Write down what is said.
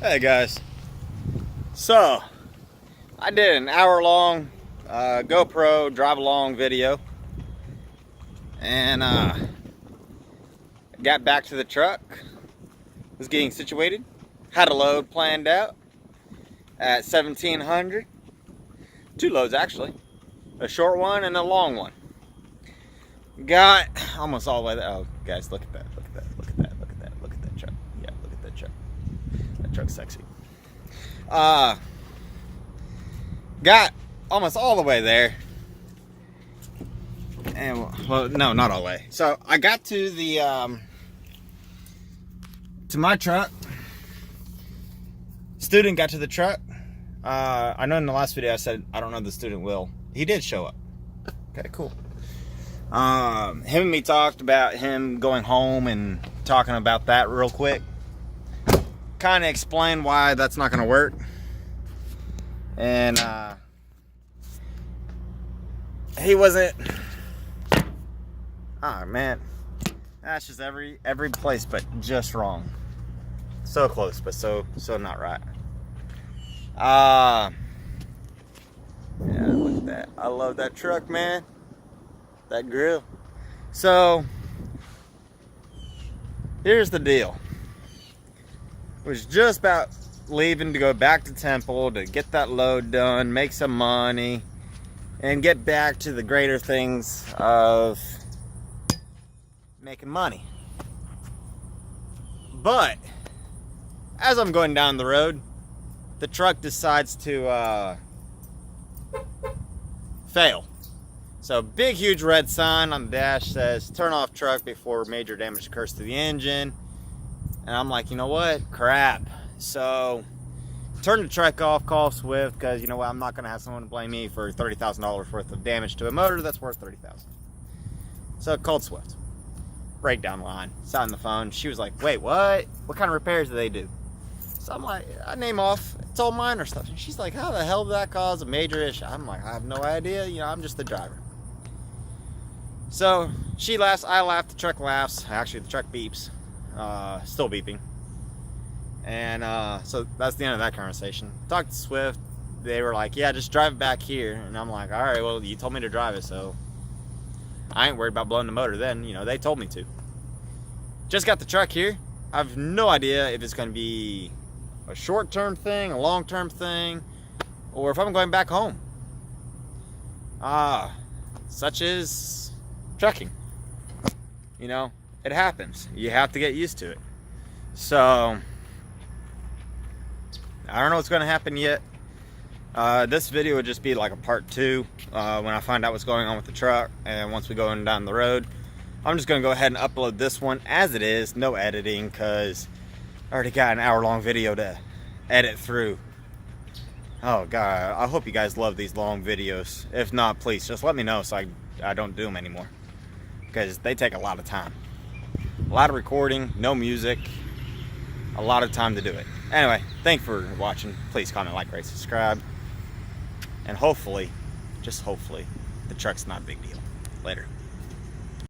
Hey guys, so I did an hour-long GoPro drive-along video, and got back to the truck, was getting situated, had a load planned out at 1700, two loads actually, a short one and a long one. Got almost all the way there. Oh guys, look at that, look at that, look at that, look at that, look at that truck. Yeah, look at that truck. That truck's sexy. Got almost all the way there. And, well, no, not all the way. So I got to the, to my truck. Student got to the truck. I know in the last video I said, I don't know if the student will. He did show up. Okay, cool. Him and me talked about him going home and talking about that real quick. Kind of explain why that's not going to work. And he wasn't. Oh man, that's just every place, but just wrong. So close, but so not right. Yeah, look at that. I love that truck, man. That grill. So here's the deal. Was just about leaving to go back to Temple to get that load done, make some money, and get back to the greater things of making money. But as I'm going down the road, the truck decides to fail. So big huge red sign on the dash says turn off truck before major damage occurs to the engine. And I'm like, you know what? Crap. So turn the truck off, call Swift, because you know what? I'm not going to have someone blame me for $30,000 worth of damage to a motor that's worth $30,000. So I called Swift. Breakdown line. Sat on the phone. She was like, wait, what? What kind of repairs do they do? So I'm like, I name off. It's all minor stuff. And she's like, how the hell did that cause a major issue? I'm like, I have no idea. You know, I'm just the driver. So she laughs, I laugh, the truck laughs. Actually, the truck beeps. Still beeping. And so that's the end of that conversation. Talked to Swift. They were like, yeah, just drive it back here. And I'm like, all right, well, you told me to drive it, so I ain't worried about blowing the motor then. You know, they told me to. Just got the truck here. I have no idea if it's going to be a short-term thing, a long-term thing, or if I'm going back home. Such is trucking. You know, it happens. You have to get used to it. So I don't know what's going to happen yet. This video would just be like a part 2 when I find out what's going on with the truck, and once we go down the road. I'm just going to go ahead and upload this one as it is, no editing, because I already got an hour-long video to edit through. Oh God, I hope you guys love these long videos. If not, please just let me know so I don't do them anymore, because they take a lot of time. A lot of recording, no music, a lot of time to do it. Anyway, thanks for watching. Please comment, like, rate, subscribe. And hopefully, just hopefully, the truck's not a big deal. Later.